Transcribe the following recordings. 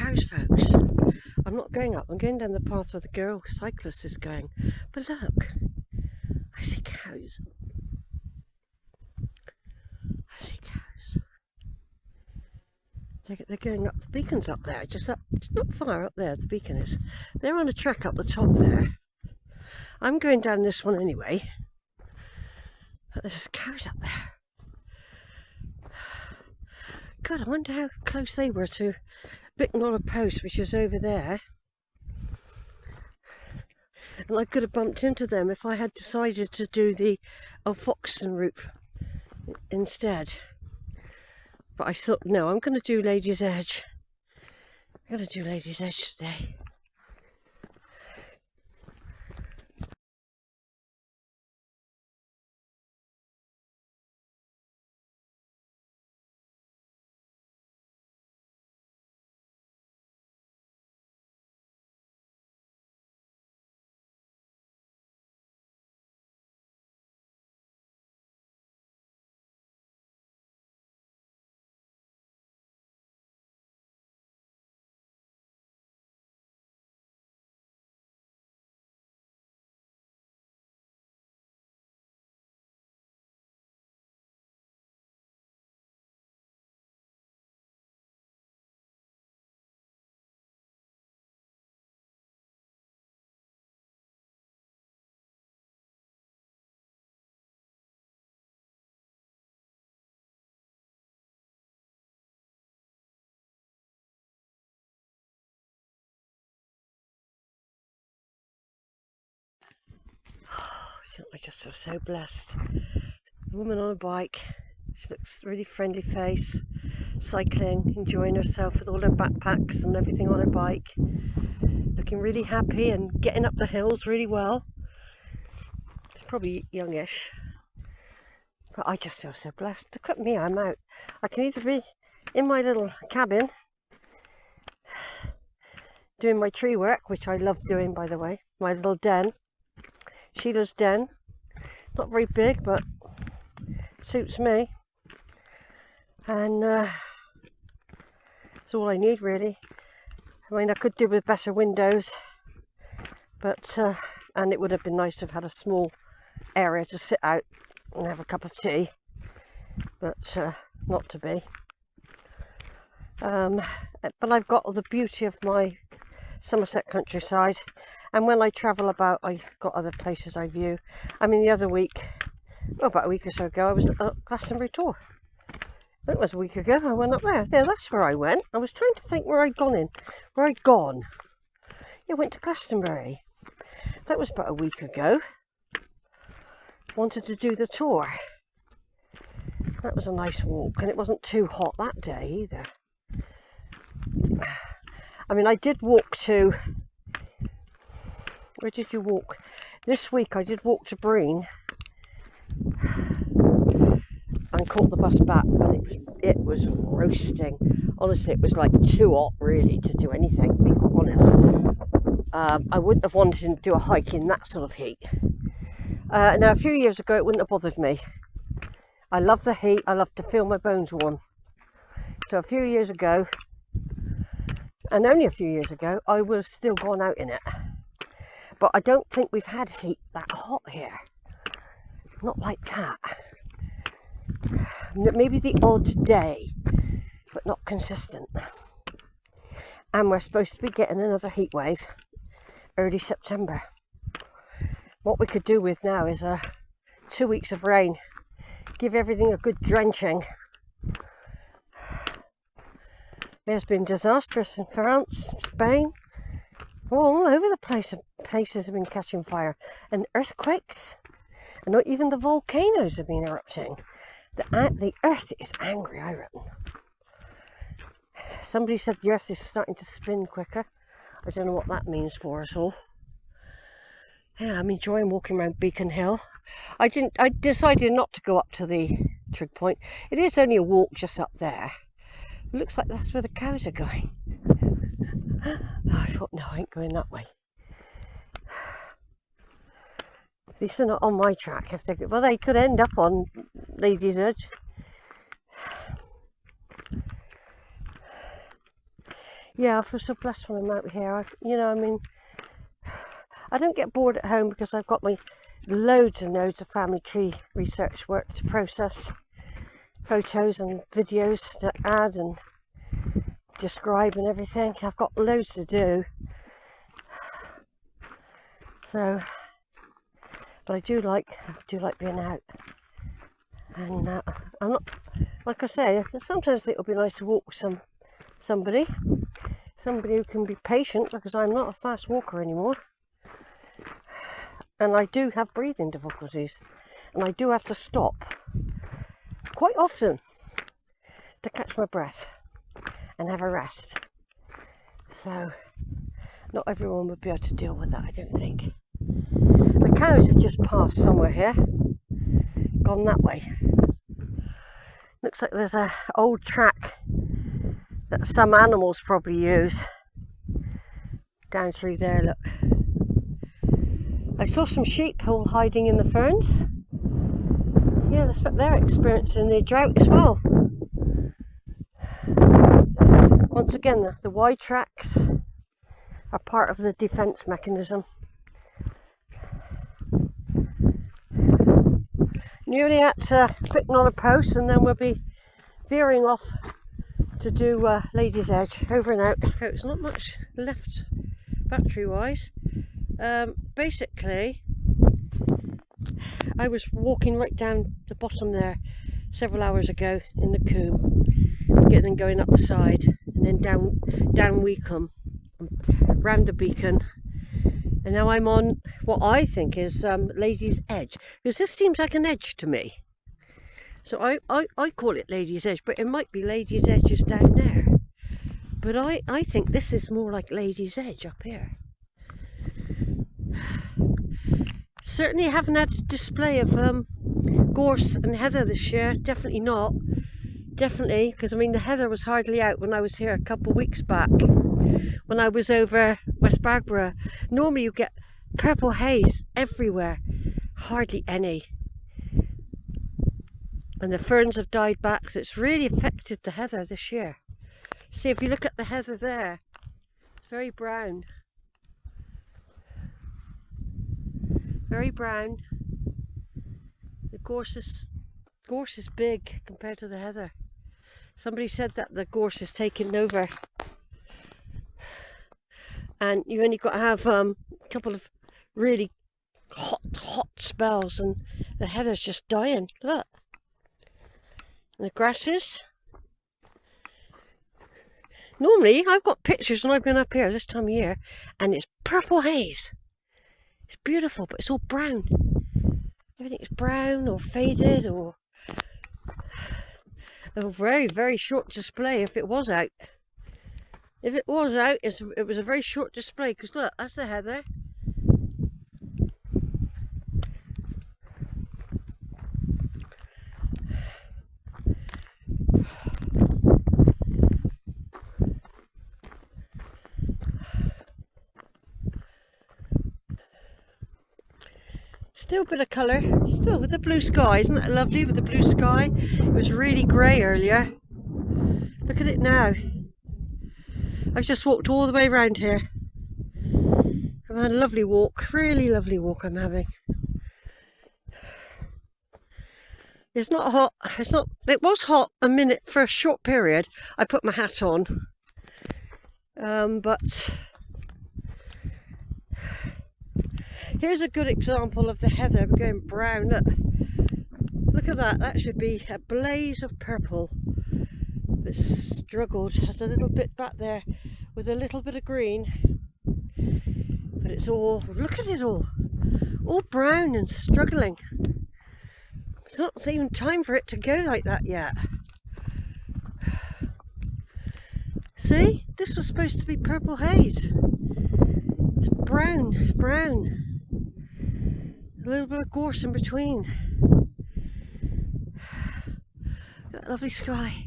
cows, folks. I'm not going up. I'm going down the path where the girl cyclist is going. But look, I see cows. I see cows. They're going up. The beacon's up there. Just not far up there. The beacon is. They're on a track up the top there. I'm going down this one anyway. But there's cows up there. God, I wonder how close they were to Bicknoller post, which is over there. And I could have bumped into them if I had decided to do the Foxton route instead. But I thought, no, I'm going to do Lady's Edge. I'm going to do Lady's Edge today. I just feel so blessed. The woman on a bike, she looks really friendly face, cycling, enjoying herself with all her backpacks and everything on her bike, looking really happy and getting up the hills really well. Probably youngish, but I just feel so blessed. Look at me, I'm out. I can either be in my little cabin doing my tree work, which I love doing, by the way, my little den, Sheila's den. Not very big, but suits me. And it's all I need, really. I mean, I could do with better windows, but and it would have been nice to have had a small area to sit out and have a cup of tea, but not to be. But I've got all the beauty of my Somerset countryside, and when I travel about, I've got other places I view. I mean, the other week, well, about a week or so ago, I was at Glastonbury Tor. That was a week ago. I went up there. Yeah, that's where I went. I was trying to think where I'd gone. Yeah, I went to Glastonbury. That was about a week ago. Wanted to do the tour. That was a nice walk, and it wasn't too hot that day either. I mean, I did walk to... Where did you walk? This week I did walk to Breen and caught the bus back, but it was roasting. Honestly, it was like too hot really to do anything, to be quite honest. I wouldn't have wanted to do a hike in that sort of heat. Now, a few years ago, it wouldn't have bothered me. I love the heat. I love to feel my bones warm. So a few years ago, and only a few years ago, I would have still gone out in it. But I don't think we've had heat that hot here. Not like that. Maybe the odd day, but not consistent. And we're supposed to be getting another heat wave early September. What we could do with now is 2 weeks of rain. Give everything a good drenching. It's been disastrous in France, Spain, all over the place. Places have been catching fire, and earthquakes, and not even the volcanoes have been erupting. The earth is angry, I reckon. Somebody said the earth is starting to spin quicker. I don't know what that means for us all. Yeah, I'm enjoying walking around Beacon Hill. I decided not to go up to the Trig.Point. It is only a walk just up there. It looks like that's where the cows are going. I thought, no, I ain't going that way. At least they're not on my track. Well, they could end up on Lady's Edge. yeah, I feel so blessed when I'm out here. You know, I mean, I don't get bored at home because I've got my loads and loads of family tree research work to process, photos and videos to add and describe and everything. I've got loads to do. So, but I do like being out. And I'm not, like I say, sometimes I think it'll be nice to walk with somebody who can be patient, because I'm not a fast walker anymore. And I do have breathing difficulties, and I do have to stop quite often to catch my breath and have a rest. So not everyone would be able to deal with that, I don't think. The cows have just passed somewhere here, gone that way. Looks like there's an old track that some animals probably use down through there, look. I saw some sheep all hiding in the ferns. Yeah, that's what they're experiencing, the drought as well. Once again, the Y tracks are part of the defence mechanism. Nearly at Bicknoller Post, and then we'll be veering off to do Lady's Edge. Over and out. There's not much left battery wise. Basically, I was walking right down the bottom there several hours ago in the Combe, then going up the side and then down Weacombe, round the beacon, and now I'm on what I think is Lady's Edge, because this seems like an edge to me. So I call it Lady's Edge, but it might be Lady's Edge is down there. But I think this is more like Lady's Edge up here. Certainly haven't had a display of gorse and heather this year. Definitely not. Definitely, because I mean the heather was hardly out when I was here a couple of weeks back. When I was over West Bagborough, normally you get purple haze everywhere. Hardly any. And the ferns have died back, so it's really affected the heather this year. See, if you look at the heather there, it's very brown. Very brown. The gorse is big compared to the heather. Somebody said that the gorse is taking over, and you only got to have a couple of really hot spells and the heather's just dying. Look. And the grasses. Normally I've got pictures when I've been up here this time of year and it's purple haze. It's beautiful, but it's all brown. Everything's brown or faded, or a very, very short display if it was out. If it was out, it was a very short display, because look, that's the heather. Still a bit of colour, still with the blue sky. Isn't that lovely with the blue sky? It was really grey earlier. Look at it now. I've just walked all the way around here. I've had a lovely walk, really lovely walk I'm having. It's not hot, it was hot a minute for a short period. I put my hat on. But here's a good example of the heather going brown. Look at that, that should be a blaze of purple. It's struggled, has a little bit back there with a little bit of green. But it's all, look at it all brown and struggling. It's not even time for it to go like that yet. See, this was supposed to be purple haze. It's brown, it's brown. A little bit of gorse in between. That lovely sky.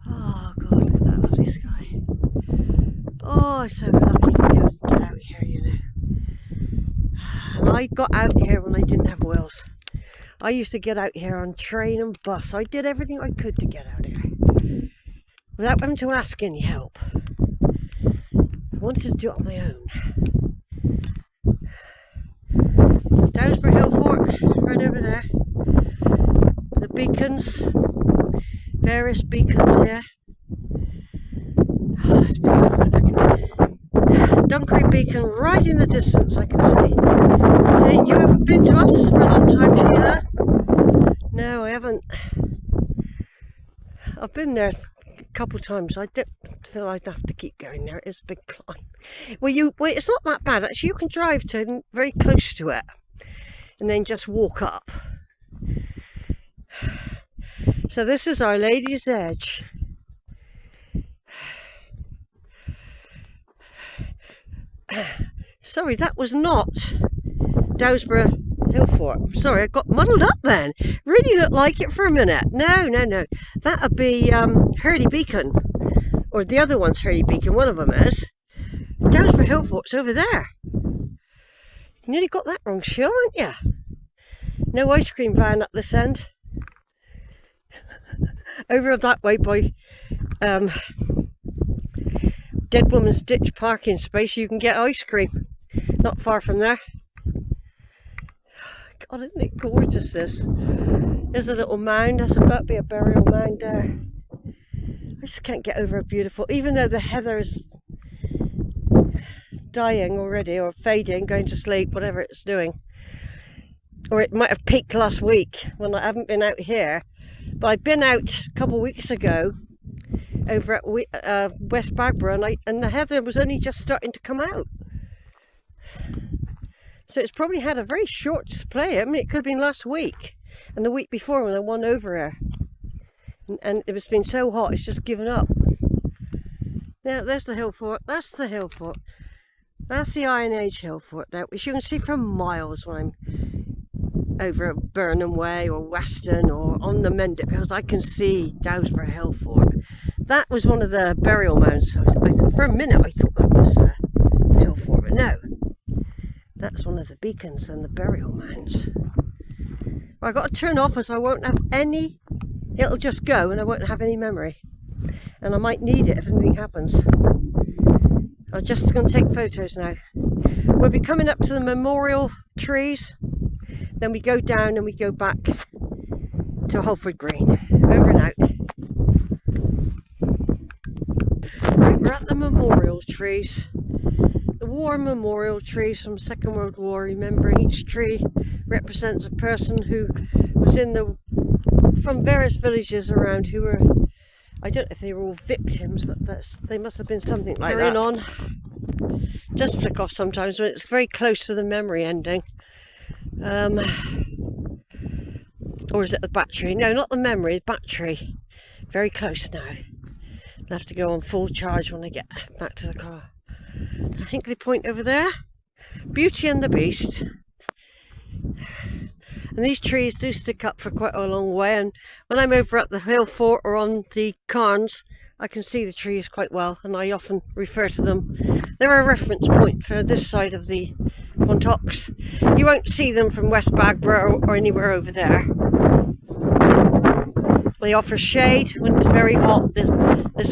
Oh God, look at that lovely sky. Oh, I'm so lucky to be able to get out here, you know. And I got out here when I didn't have wheels. I used to get out here on train and bus. I did everything I could to get out here. without having to ask any help. I wanted to do it on my own. Dowsbury Hill Fort, right over there. The beacons, various beacons here. Oh, it's beautiful. Dunkery beacon right in the distance, I can see. Saying you haven't been to us for a long time, Sheila. No, I haven't. I've been there a couple of times. I don't feel I'd have to keep going there. It's a big climb. Well, it's not that bad actually. You can drive to very close to it and then just walk up. So this is Our Lady's Edge. Sorry, that was not Dowsbury Hill Fort. Sorry, I got muddled up then. Really looked like it for a minute. No. That would be Hurley Beacon. Or the other one's Hurley Beacon, one of them is. Dowsbury Hill Fort's over there. You nearly got that wrong, Sheila, aren't you? No ice cream van up this end. Over that way by Dead Woman's Ditch parking space, you can get ice cream. Not far from there. God, isn't it gorgeous, this? There's a little mound. That's about to be a burial mound there. I just can't get over how beautiful. Even though the heather's dying already, or fading, going to sleep, whatever it's doing. Or it might have peaked last week when I haven't been out here. But I've been out a couple of weeks ago over at West Bagborough, and the heather was only just starting to come out. So it's probably had a very short display. I mean, it could have been last week and the week before when I won over here. And it's been so hot, it's just given up. Now, there's the hill fort. That's the hill fort. That's the Iron Age hill fort there, which you can see from miles when I'm over at Burnham Way or Weston or on the Mendip Hills. I can see Dowsbury Hill Fort. That was one of the burial mounds. For a minute I thought that was the hill fort, but no. That's one of the beacons and the burial mounds. Well, I've got to turn off as I won't have any, it'll just go and I won't have any memory. And I might need it if anything happens. I'm just going to take photos now. We'll be coming up to the memorial trees. Then we go down and we go back to Holford Green. Over and out. Right, we're at the memorial trees. The war memorial trees from the Second World War, remembering each tree represents a person who was from various villages around who were, I don't know if they were all victims, but they must have been something like that. On. Does flick off sometimes when it's very close to the memory ending. Or is it the battery? No, not the memory, the battery. Very close now. I'll have to go on full charge when I get back to the car. Hinkley Point over there. Beauty and the Beast. And these trees do stick up for quite a long way, and when I'm over at the hill fort or on the cairns, I can see the trees quite well, and I often refer to them. They're a reference point for this side of the Quantocks. You won't see them from West Bagborough or anywhere over there. They offer shade when it's very hot. This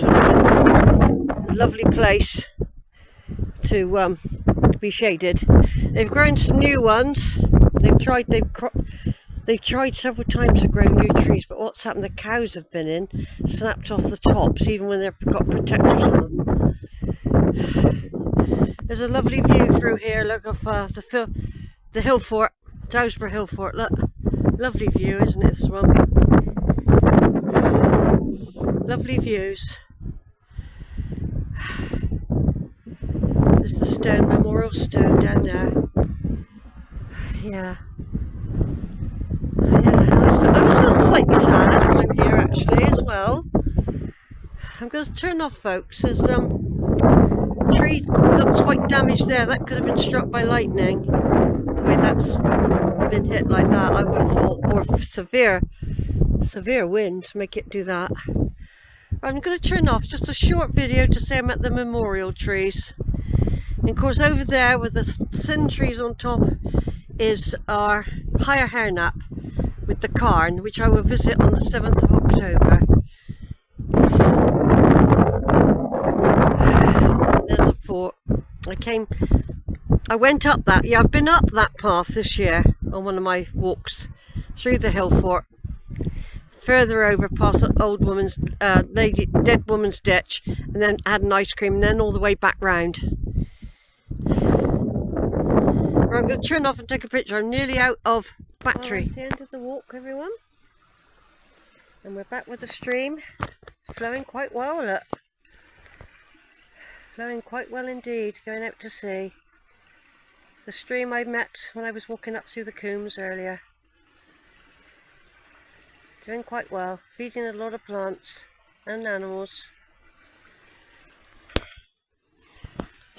would have been a lovely place to be shaded. They've grown some new ones. They've tried several times to grow new trees, but what's happened? The cows have been in, snapped off the tops, even when they've got protectors on them. There's a lovely view through here. Look of the hill fort, Dowsbury Hill Fort. Look, lovely view, isn't it? This one. Lovely views. There's the stone, memorial stone down there. Yeah. I was slightly sad when I'm here actually as well. I'm going to turn off, folks, as tree looks quite damaged there. That could have been struck by lightning. The way that's been hit like that, I would have thought, or severe wind to make it do that. I'm going to turn off. Just a short video to say I'm at the memorial trees. And of course over there with the thin trees on top is our higher hairnap with the cairn, which I will visit on the 7th of October. I went up that, yeah, I've been up that path this year on one of my walks through the hill fort, further over past the old woman's, dead woman's ditch, and then had an ice cream, and then all the way back round. Right, I'm going to turn off and take a picture. I'm nearly out of battery. Well, that's the end of the walk, everyone. And we're back with the stream, flowing quite well, look. Flowing quite well indeed, going out to sea. The stream I met when I was walking up through the combes earlier. Doing quite well, feeding a lot of plants and animals.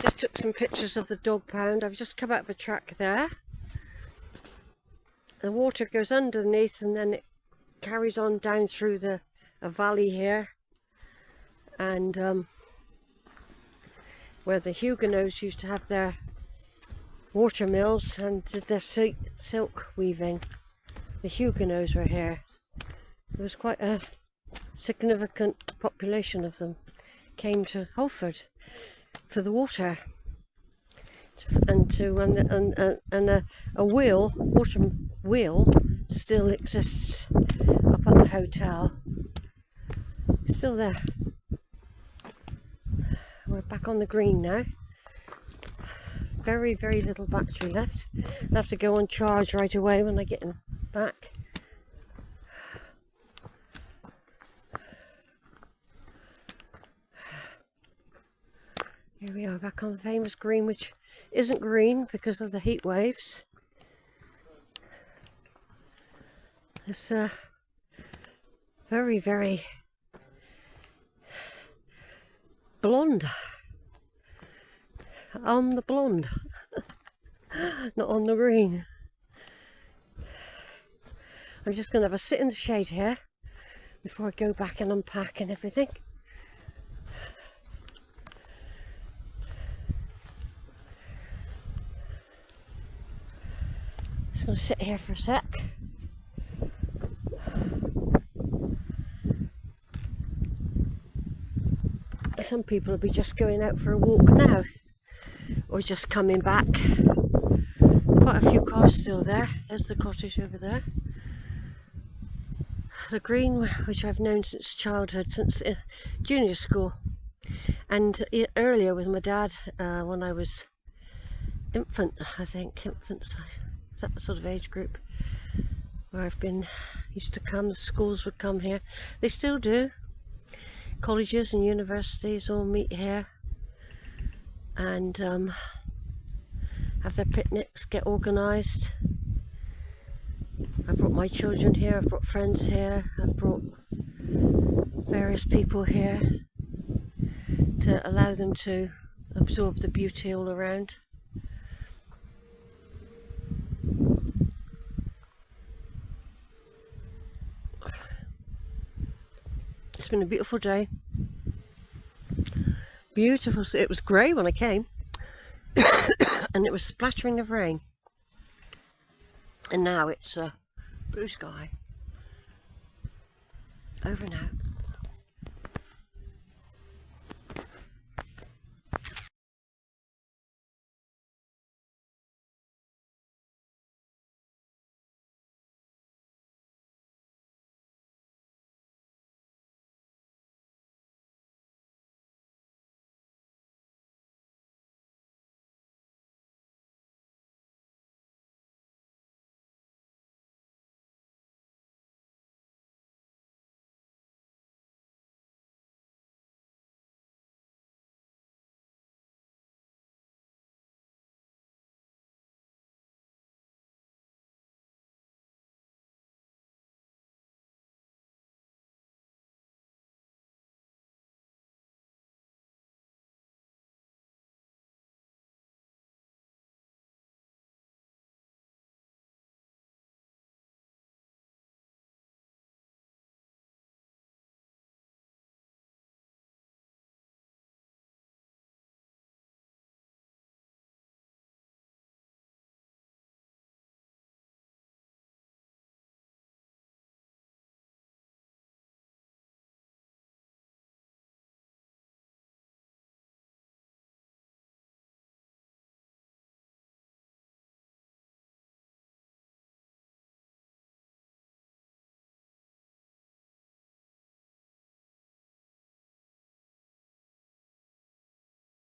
Just took some pictures of the dog pound. I've just come out of a track there. The water goes underneath and then it carries on down through a valley here. And where the Huguenots used to have their water mills and did their silk weaving. The Huguenots were here. There was quite a significant population of them came to Holford for the water, and to a water wheel still exists up at the hotel. Still there. We're back on the green now. Very, very little battery left. I'll have to go on charge right away when I get back. Here we are back on the famous green, which isn't green because of the heat waves. It's very, very blonde. On the blonde, not on the green. I'm just going to have a sit in the shade here before I go back and unpack and everything. Just going to sit here for a sec. Some people will be just going out for a walk now, or just coming back. Quite a few cars still there. There's the cottage over there. The green, which I've known since childhood, since junior school, and earlier with my dad when I was infant, I think, infants, that sort of age group, where I've been, used to come, the schools would come here. They still do. Colleges and universities all meet here and have their picnics, get organised. I brought my children here, I've brought friends here, I've brought various people here to allow them to absorb the beauty all around. It's been a beautiful day. Beautiful. It was grey when I came and it was splattering of rain, and now it's blue sky. Over now.